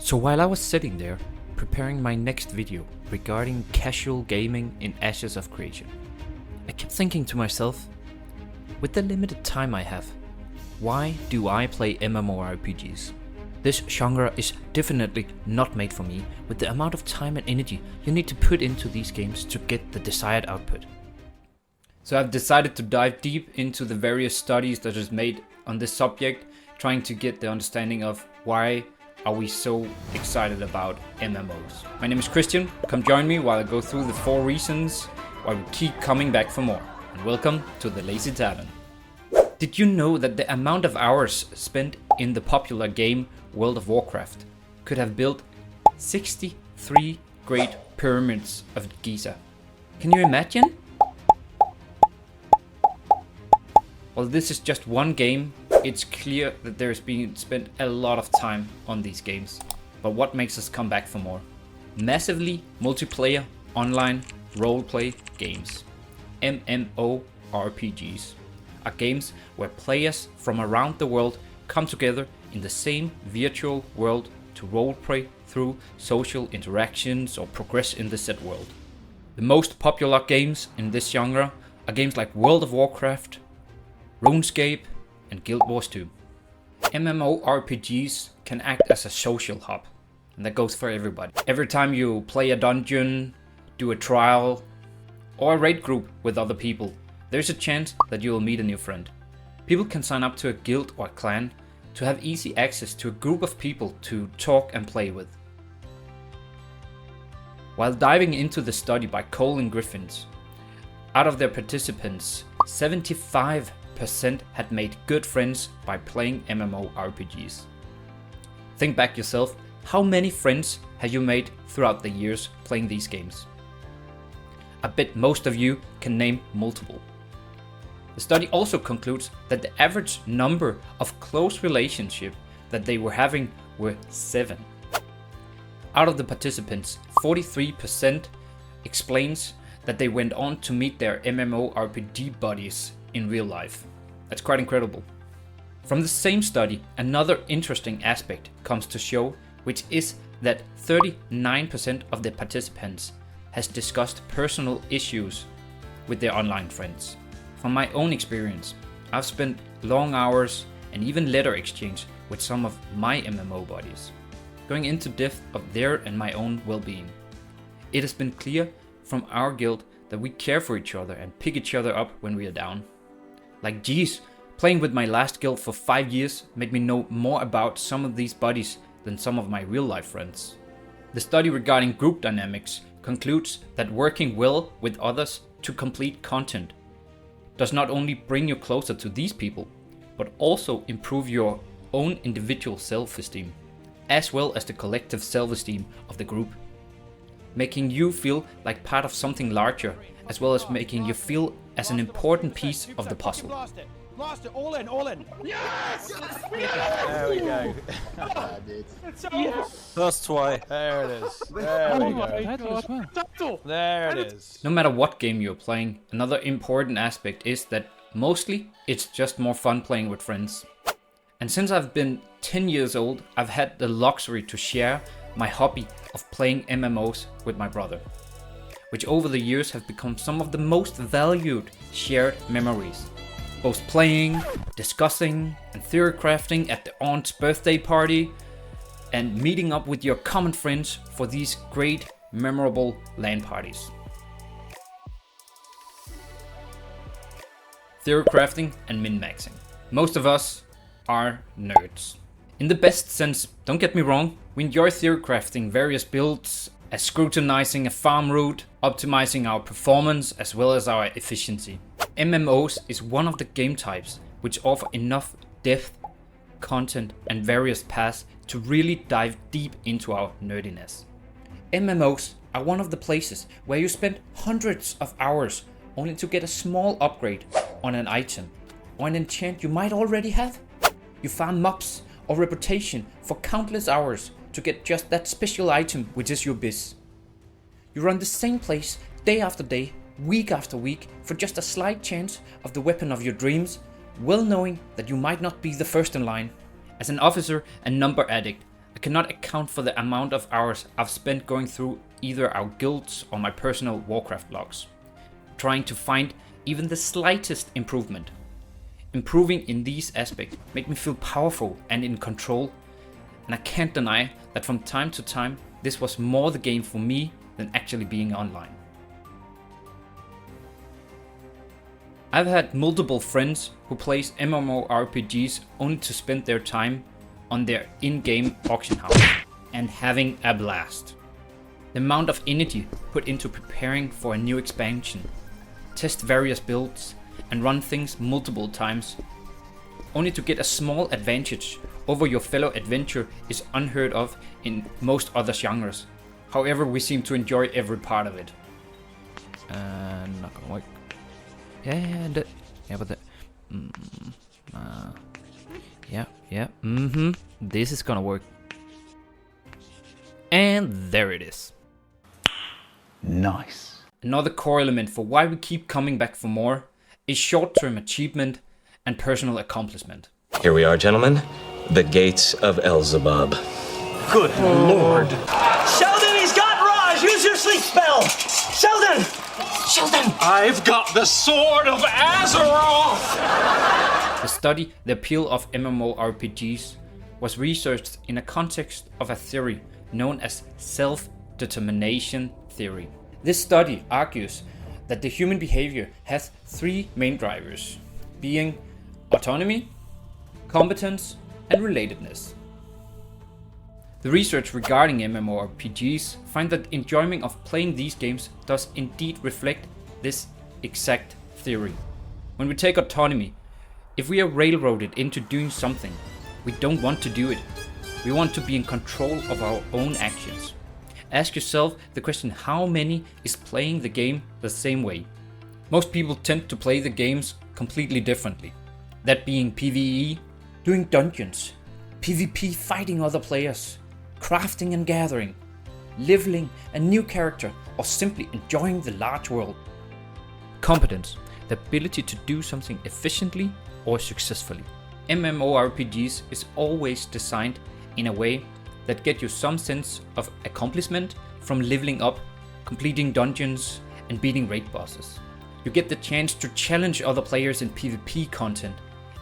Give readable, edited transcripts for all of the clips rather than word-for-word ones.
So while I was sitting there, preparing my next video regarding casual gaming in Ashes of Creation, I kept thinking to myself, with the limited time I have, why do I play MMORPGs? This genre is definitely not made for me with the amount of time and energy you need to put into these games to get the desired output. So I've decided to dive deep into the various studies that is made on this subject, trying to get the understanding of why are we so excited about MMOs. My name is Christian, come join me while I go through the 4 reasons why we keep coming back for more. And welcome to the Lazy Tavern. Did you know that the amount of hours spent in the popular game World of Warcraft could have built 63 great pyramids of Giza? Can you imagine? While this is just one game, it's clear that there's been spent a lot of time on these games. But what makes us come back for more? Massively multiplayer online roleplay games. MMORPGs are games where players from around the world come together in the same virtual world to roleplay through social interactions or progress in the said world. The most popular games in this genre are games like World of Warcraft, Runescape, and Guild Wars 2. MMORPGs can act as a social hub, and that goes for everybody. Every time you play a dungeon, do a trial, or a raid group with other people, there's a chance that you will meet a new friend. People can sign up to a guild or clan to have easy access to a group of people to talk and play with. While diving into the study by Cole and Griffins, out of their participants, 75% had made good friends by playing MMORPGs. Think back yourself, how many friends have you made throughout the years playing these games? I bet most of you can name multiple. The study also concludes that the average number of close relationships that they were having were 7. Out of the participants, 43% explains that they went on to meet their MMORPG buddies in real life. That's quite incredible. From the same study, another interesting aspect comes to show, which is that 39% of the participants has discussed personal issues with their online friends. From my own experience, I've spent long hours and even letter exchange with some of my MMO buddies, going into depth of their and my own well-being. It has been clear from our guild that we care for each other and pick each other up when we are down. Like geez, playing with my last guild for 5 years made me know more about some of these buddies than some of my real life friends. The study regarding group dynamics concludes that working well with others to complete content does not only bring you closer to these people, but also improve your own individual self-esteem, as well as the collective self-esteem of the group, making you feel like part of something larger, as well as making you feel as an important piece of the puzzle. Lost it, all in. Yes! There we go. First try. There it is. There we go. There it is. No matter what game you're playing, another important aspect is that mostly it's just more fun playing with friends. And since I've been 10 years old, I've had the luxury to share my hobby of playing MMOs with my brother, which over the years have become some of the most valued shared memories. Both playing, discussing, and theorycrafting at the aunt's birthday party, and meeting up with your common friends for these great, memorable LAN parties. Theorycrafting and min-maxing. Most of us are nerds. In the best sense, don't get me wrong, we enjoy theorycrafting various builds, as scrutinizing a farm route, optimizing our performance as well as our efficiency. MMOs is one of the game types which offer enough depth, content and various paths to really dive deep into our nerdiness. MMOs are one of the places where you spend hundreds of hours only to get a small upgrade on an item or an enchant you might already have. You farm mobs or reputation for countless hours to get just that special item which is your biz. You run the same place day after day, week after week, for just a slight chance of the weapon of your dreams, well knowing that you might not be the first in line. As an officer and number addict, I cannot account for the amount of hours I've spent going through either our guilds or my personal Warcraft logs, trying to find even the slightest improvement. Improving in these aspects make me feel powerful and in control, and I can't deny that from time to time this was more the game for me than actually being online. I've had multiple friends who plays MMORPGs only to spend their time on their in-game auction house and having a blast. The amount of energy put into preparing for a new expansion, test various builds and run things multiple times, only to get a small advantage over your fellow adventurer is unheard of in most other genres. However, we seem to enjoy every part of it. Not gonna work. This is gonna work. And there it is. Nice. Another core element for why we keep coming back for more is short-term achievement and personal accomplishment. Here we are, gentlemen. The gates of Elzebub. Good lord. Sheldon, he's got Raj! Use your sleep spell! Sheldon! Sheldon! I've got the sword of Azeroth! The study, The Appeal of MMORPGs, was researched in a context of a theory known as self-determination theory. This study argues that the human behavior has three main drivers, being autonomy, competence, and relatedness. The research regarding MMORPGs find that enjoyment of playing these games does indeed reflect this exact theory. When we take autonomy, if we are railroaded into doing something, we don't want to do it. We want to be in control of our own actions. Ask yourself the question, how many is playing the game the same way? Most people tend to play the games completely differently. That being PvE, doing dungeons, PvP fighting other players, crafting and gathering, leveling a new character, or simply enjoying the large world. Competence, the ability to do something efficiently or successfully. MMORPGs is always designed in a way that get you some sense of accomplishment from leveling up, completing dungeons, and beating raid bosses. You get the chance to challenge other players in PvP content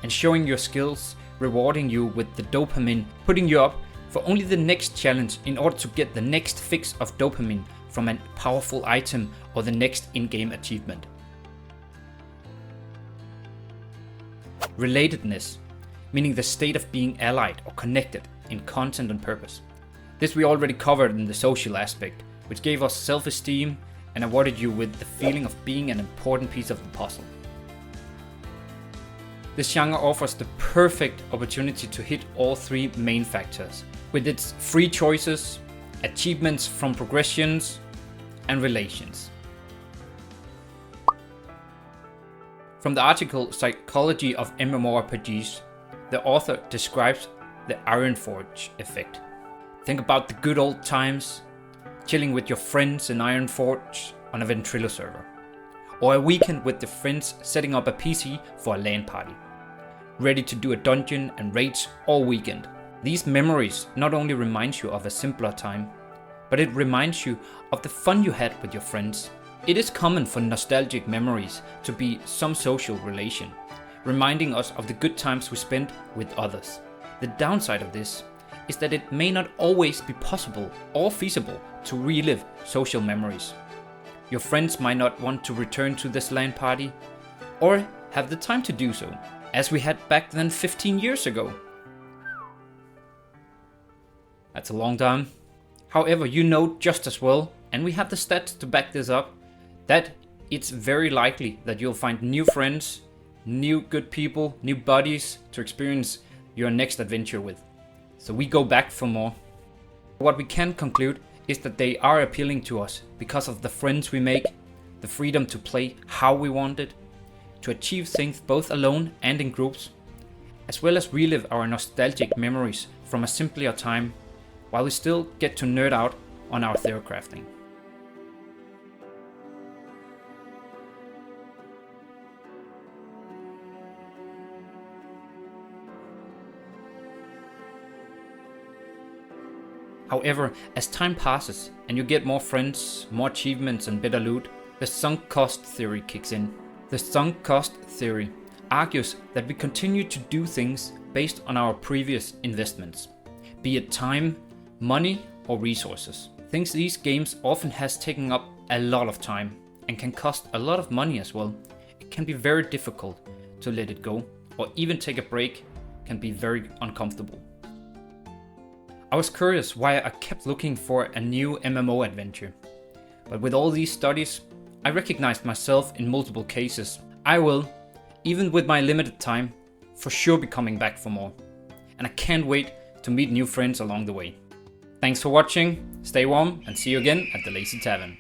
and showing your skills, rewarding you with the dopamine, putting you up for only the next challenge in order to get the next fix of dopamine from a powerful item or the next in-game achievement. Relatedness, meaning the state of being allied or connected in content and purpose. This we already covered in the social aspect, which gave us self-esteem and awarded you with the feeling of being an important piece of the puzzle. This genre offers the perfect opportunity to hit all three main factors, with its free choices, achievements from progressions, and relations. From the article Psychology of MMORPGs, the author describes the Ironforge effect. Think about the good old times, chilling with your friends in Ironforge on a Ventrilo server, or a weekend with the friends setting up a PC for a LAN party, ready to do a dungeon and raids all weekend. These memories not only remind you of a simpler time, but it reminds you of the fun you had with your friends. It is common for nostalgic memories to be some social relation, reminding us of the good times we spent with others. The downside of this is that it may not always be possible or feasible to relive social memories. Your friends might not want to return to this LAN party or have the time to do so, as we had back then 15 years ago. That's a long time. However, you know just as well, and we have the stats to back this up, that it's very likely that you'll find new friends, new good people, new buddies to experience your next adventure with. So we go back for more. What we can conclude is that they are appealing to us because of the friends we make, the freedom to play how we want it, to achieve things both alone and in groups, as well as relive our nostalgic memories from a simpler time, while we still get to nerd out on our theorycrafting. However, as time passes and you get more friends, more achievements and better loot, the sunk cost theory kicks in. The sunk cost theory argues that we continue to do things based on our previous investments, be it time, money or resources. Things these games often has taken up a lot of time and can cost a lot of money as well. It can be very difficult to let it go, or even take a break can be very uncomfortable. I was curious why I kept looking for a new MMO adventure, but with all these studies, I recognized myself in multiple cases. I will, even with my limited time, for sure be coming back for more, and I can't wait to meet new friends along the way. Thanks for watching, stay warm and see you again at the Lazy Tavern.